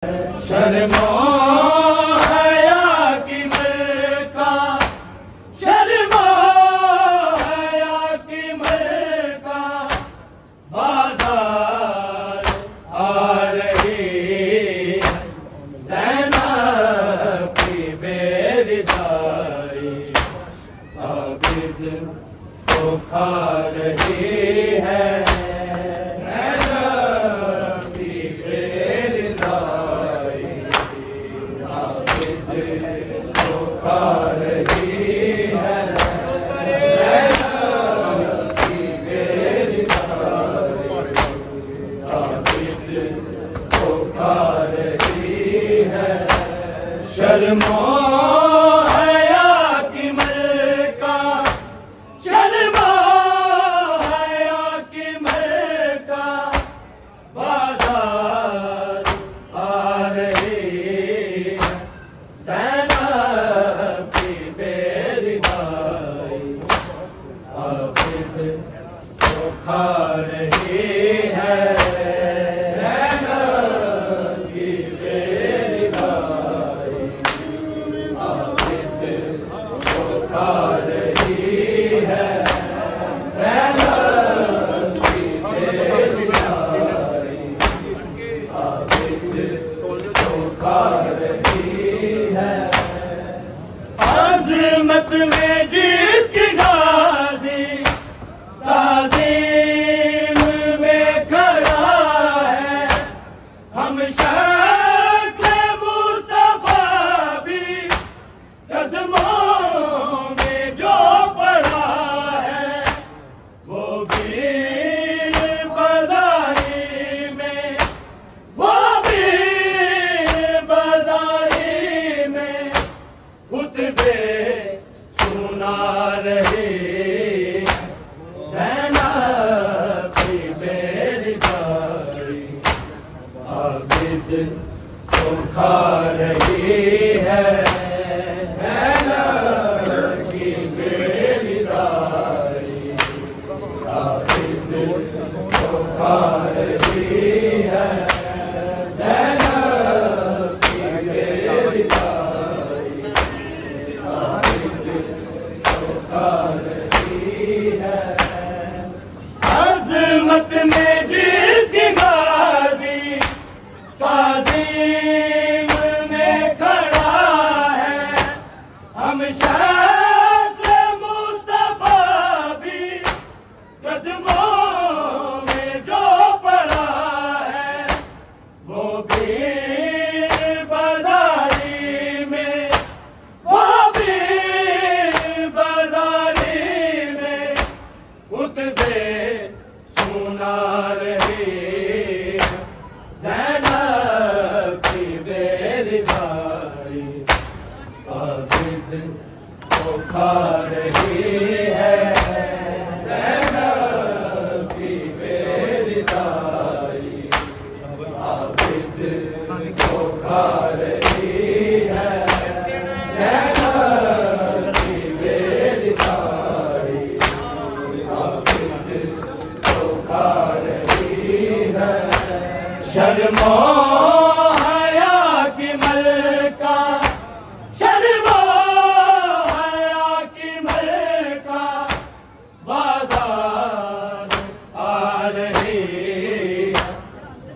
शर्मो हया की मलका, शर्मो हया की मलका, बाजार आ रही ज़ैनब की बेरिदाई, आबिद को खा रही है शर्मो हया की मलका, शर्मो हया की मलका, बाजार आ रही ज़ैनब की बेरिदाई, आबिद को खा रही है अज़मत में जिसकी गाज़ी ताज़ीम में खड़ा है, हम शक्ल मुस्तफ़ा भी कदमों में जो पड़ा है, वो भी बाज़ारी में, वो भी बाज़ारी में खुतबे सुना रहे ज़ैनब की बेरिदाई, आबिद को खा रही है ज़ैनब की बेरिदाई, आबिद को खा रही है ज़ैनब की बेरिदाई, अज़मत में जिसकी गाज़ी ताज़ीम में खड़ा है, हम शक्ल मुस्तफ़ा भी कदमों में जो पड़ा है, वो भी बाज़ारी में, वो भी बाज़ारी में खुतबे सुना रही ज़ैनब की बेरिदाई, आबिद को खा रही है ज़ैनब की बेरिदाई, आबिद को खा रही है ज़ैनब की बेरिदाई, आबिद को खा रही है। शर्मो हया की मलका, शर्मो हया की मलका, बाजार आ रही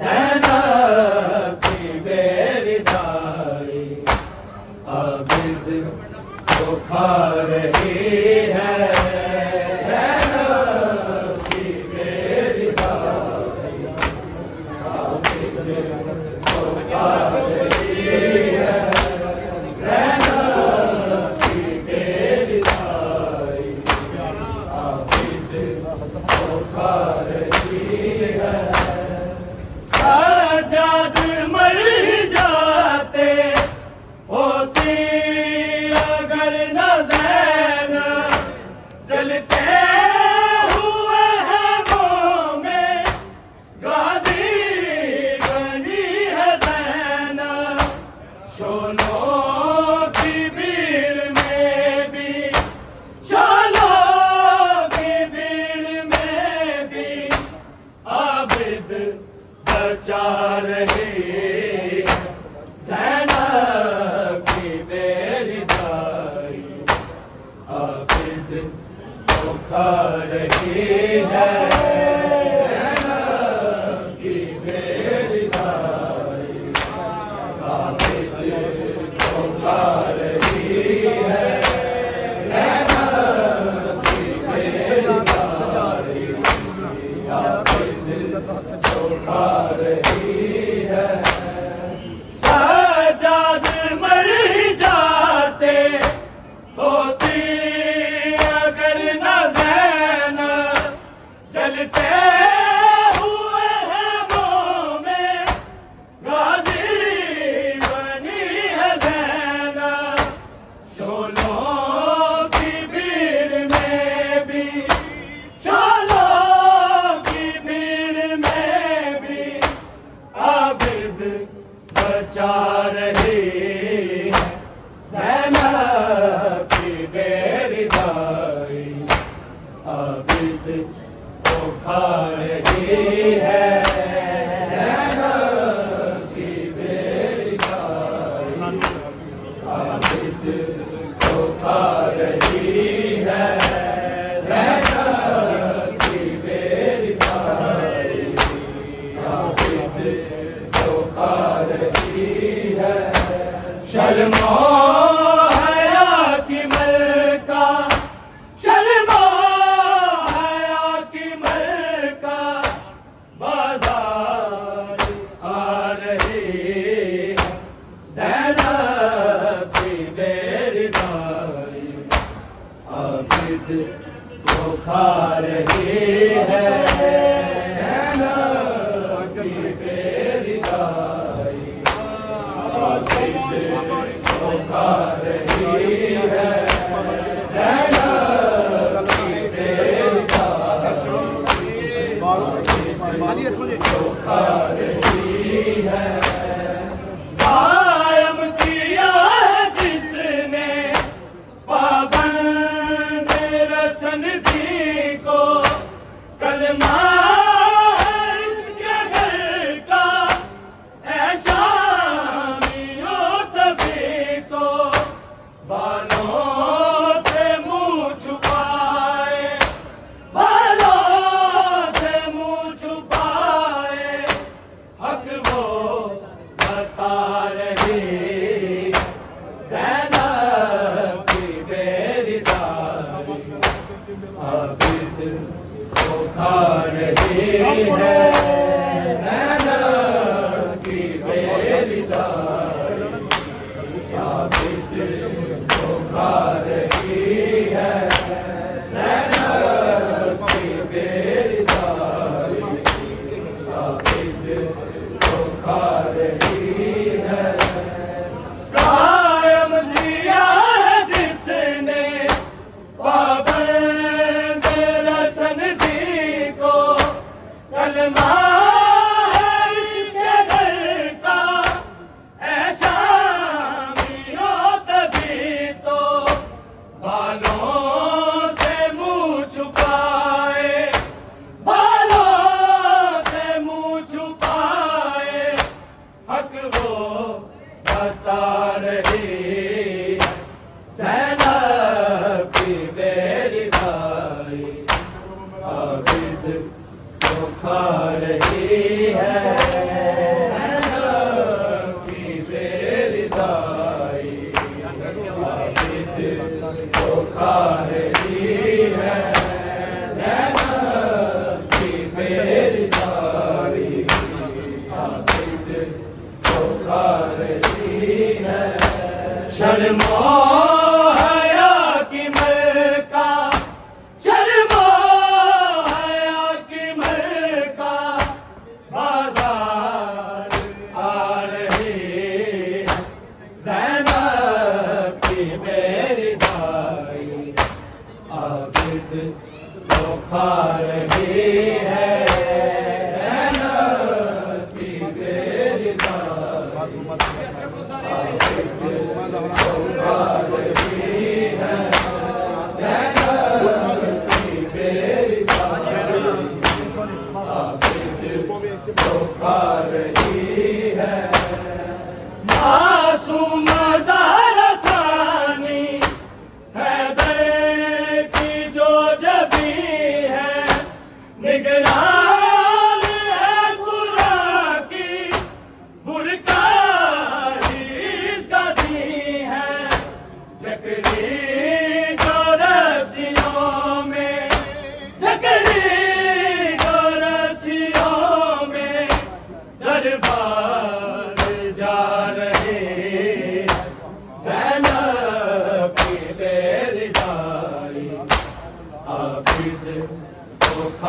ज़ैनब की बेरिदाई, आबिद को खा रही है ज़ैनब की बेरिदाई, आबिद को खा रही है ज़ैनब की बेरिदाई, आबिद को खा रही है। सज्जाद मर जाते होती अगर न ज़ैनब, जल धोखा रही है ज़ैनब की बेरिदाई आबिद धोखा रही है ज़ैनब की बेरिदाई आबिद धोखा रही है सज्जाद मर जाते होती अगर न ज़ैनब जलते हुए हैं मोमें गाज़ी बनी है ज़ैनब शोलों की भीड़ में भी शोलों की भीड़ में भी आबिद बचा रही है ज़ैनब की बेरिदाई आबिद धोखा रही है ज़ैनब की बेरिदाई आबिद धोखा रही है ज़ैनब की बेरिदाई आबिद धोखा रही है शर्मो हया की मलका शर्मो हया की मलका बाजार आ रही है ज़ैनब की बेरिदाई आबिद धोखा रही है ज़ैनब की बेरिदाई आबिद धोखा रही है ज़ैनब की बेरिदाई धोखा रही है कायम किया जिसने पाबंद रसन दी को कलमा इसके घर का ऐसा बालों से मुंह छुपाए बालों से मुंह छुपाए हक वो बता रही ज़ैनब की बेरिदाई आबिद धोखा रही है ज़ैनब की बेरिदाई आबिद धोखा रही है ज़ैनब की बेरिदाई आबिद धोखा रही है कायम दिया जिसने पाबंद रसन दी को कलमा बता रही ज़ैनब की बेरिदाई आबिद धोखा रही है ज़ैनब की बेरिदाई आबिद धोखा रही है ज़ैनब की बेरिदाई आबिद धोखा रही है शर्मो हया की मलका शर्मो हया की मलका बाजार आ रही है ज़ैनब की बेरिदाई आबिद धोखा रही है ज़ैनब की धोखा रही है मासूम ज़ारा सानी हैदर की जो जबी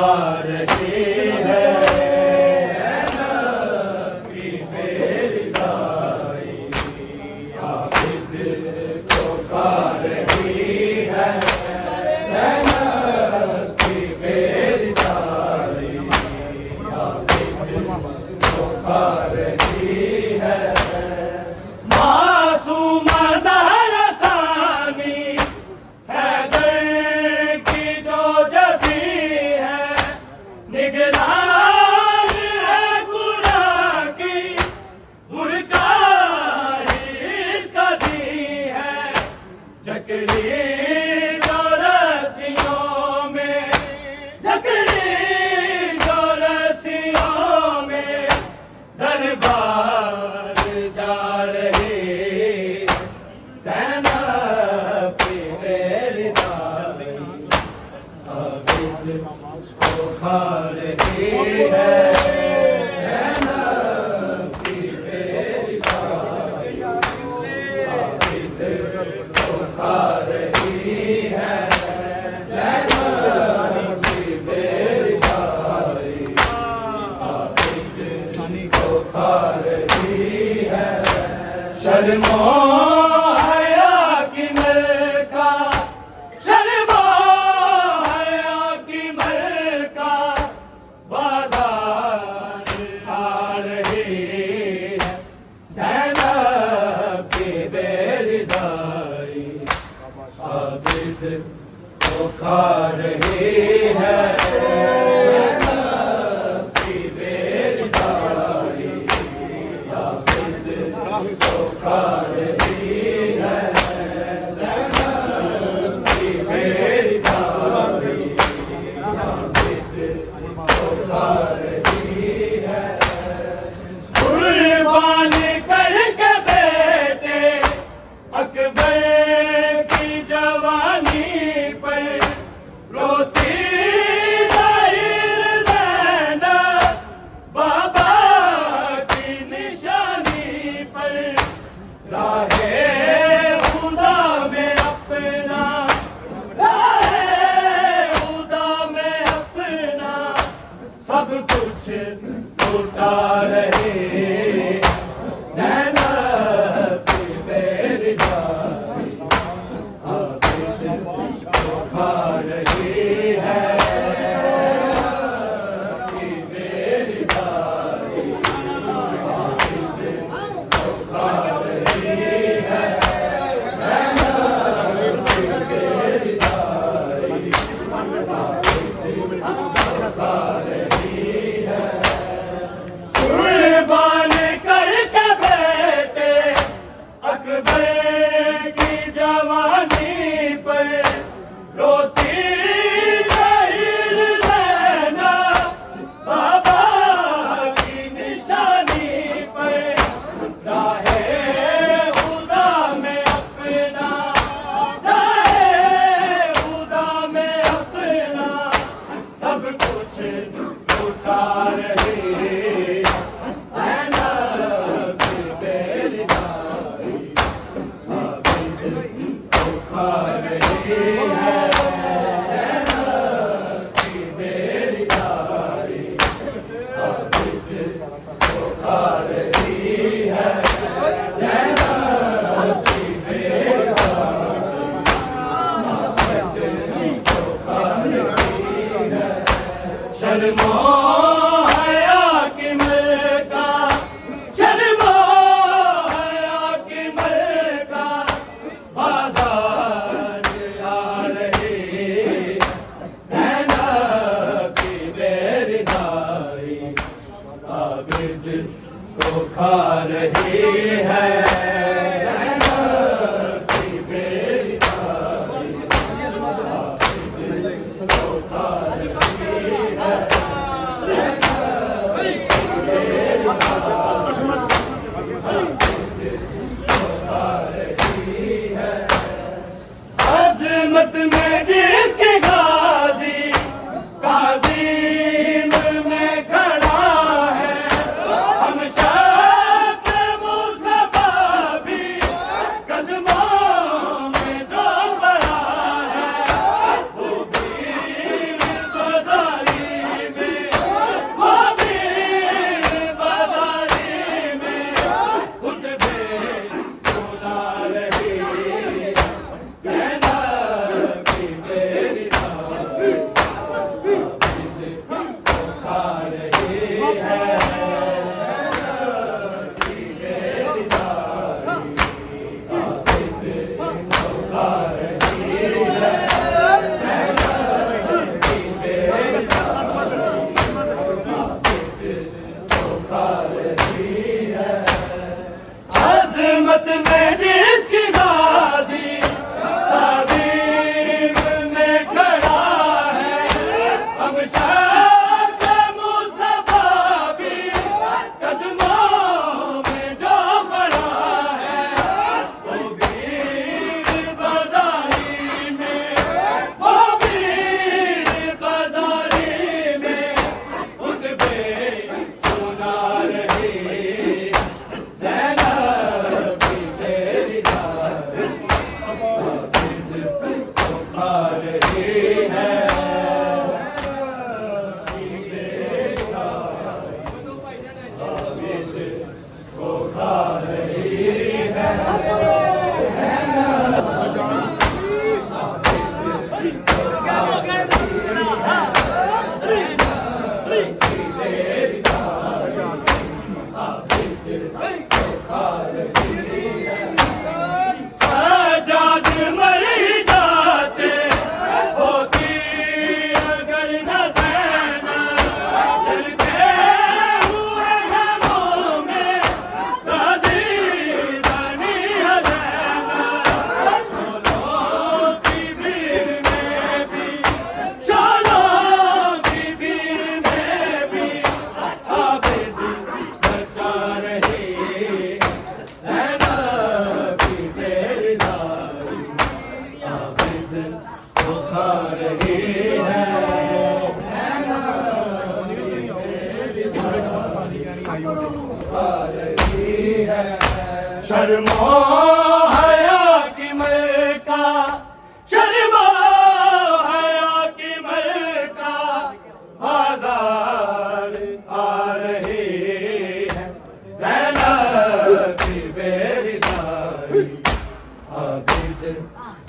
आ रही है की मेरी दाई, आबिद को खा रही है की मेरी दाई, आबिद को खा रही है। मासूम ज़हरा सानी हैदर की जो जबी है, निगरान है कुरान की मुर्गाही इसका दी है। जकड़ी जो रस्सियों में, जकड़ी जो रस्सियों में दरबार जा रही ज़ैनब की मेरी दाई, आबिद को खा रही है ज़ैनब की मेरी दाई, आबिद को खा रही है ज़ैनब की मेरी दाई, आबिद को खा रही है। शर्मो हया की मलका, शर्मो हया की मलका बाजार आ रही है ज़ैनब की मेरी दाई, आबिद को खा रही है ज़ैनब की मेरी दाई, आबिद को खा रही है ज़ैनब की मेरी दाई, आबिद को खा रही है। कुर्बान करके बेटे अकबर की जवानी पर रोती ज़ाहिर ज़ैनब बाबा की निशानी पर। राहे खुदा में अपना, राहे खुदा में अपना सब कुछ लुटा रहे ज़ैनब की मेरी दाई, आबिद को खा रही है की मेरी दाई, आबिद को खा रही है ज़ैनब की मेरी दाई, आबिद को खा रही है। कुर्बान करके बेटे अकबर की जवानी पर रोती ज़ाहिर ज़ैनब बाबा की निशानी पर। राहे खुदा में अपना, राहे खुदा में अपना सब कुछ लुटा रही ज़ैनब की मेरी दाई, आबिद को खा रही है ज़ैनब की मेरी दाई, आबिद को खा रही है ज़ैनब की मेरी दाई, आबिद को खा रही है। शर्मो हया की मलका, शर्मो हया की मलका बाजार आ रही ज़ैनब की मेरी दाई, आबिद को खा रही है ज़ैनब की मेरी दाई, आबिद को खा रही है अज़मत में जिसके गाजी काज़ीम में खड़ा है, हम शाख मुस्तफा भी कदमों में जो बड़ा है, वो भी बजारी मोहब्बत में जिसकी गाजी ताज़ीम में खड़ा है, अब शाह मुस्तफा भी कदमों में जो पड़ा है, वो भीड़ बाज़ारी में, वो भीड़ बाज़ारी में खुतबे सुना रही ज़ैनब की तेरी दादी आबिद को खा रही है, आबिद को खा रही है। सजाद मर जाते होती अगर न ज़ैनब, जलते हुए गमों में गाज़ी बनी है ज़ैनब। शोलों की भीड़ में भी, शोलों की भीड़ में भी आबिद बचा रही ज़ैनब की तेरी दादी आबिद को खा रही है, खा रही है। शर्मो हया की मलका, शर्मो हया की मलका बाजार आ रही है, ज़ैनब की बेरी दादी आबिद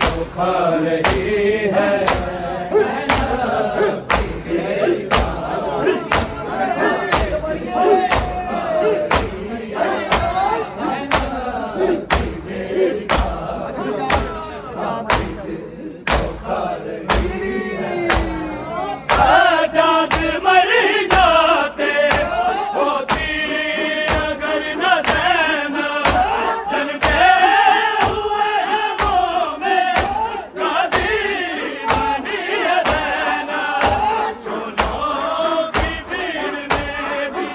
को खा रही है, ज़ैनब की बेरी दादी सजाद मर जाते होती अगर न ज़ैनब, जलते हुए गमों में गाज़ी बनी है ज़ैनब। शोलों की भीड़ में भी,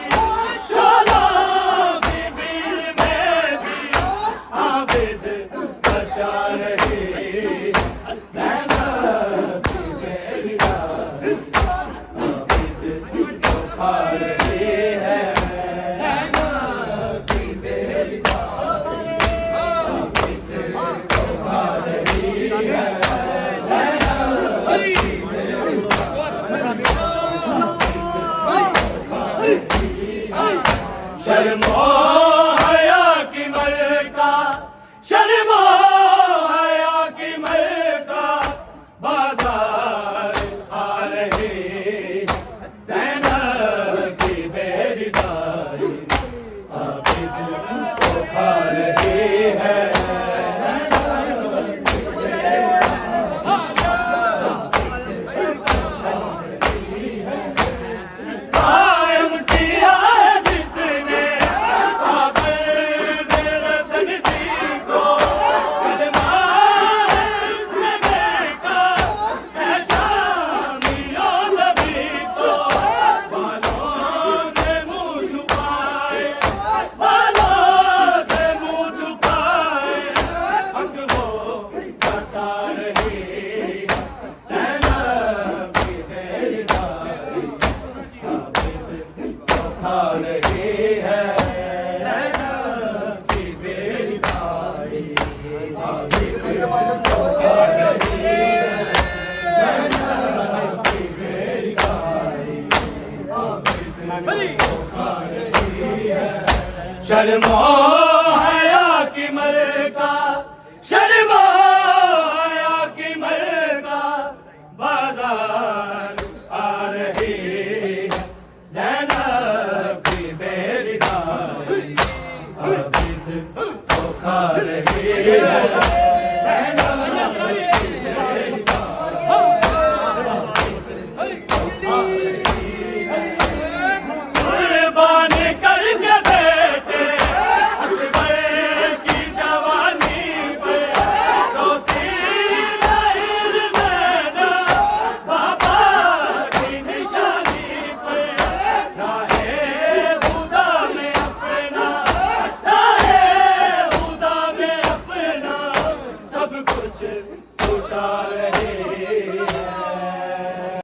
शोलों की भीड़ में भी आबिद बचा रही ज़ैनब की बेरी दादी आबिद को खा रही है, ज़ैनब की बेरी दादी आबिद को खा रही है, ज़ैनब की बेरी दादी शर्मो हया की मलका, शर्मो हया की मलका बाजार आ रही ज़ैनब की बेरी दादी आबिद को खा रही है, कायम किया है जिसने आबिद रसन दी को, कलमा है उसने देखा पहचानियो नबी को। बालों से मुँह छुपाए, बालों से मुँह छुपाए, हक वो बता रही ज़ैनब की तेरी दादी आबिद को खा रही है, ज़ैनब की बेरी दादी आबिद को खा रही है, ज़ैनब की बेरी दादी आबिद को खा रही है। शर्मो हया की मलका, शर्मो हया की मलका बाजार आ रही है, ज़ैनब की बेरी दादी आबिद को खा रही है, ज़ैनब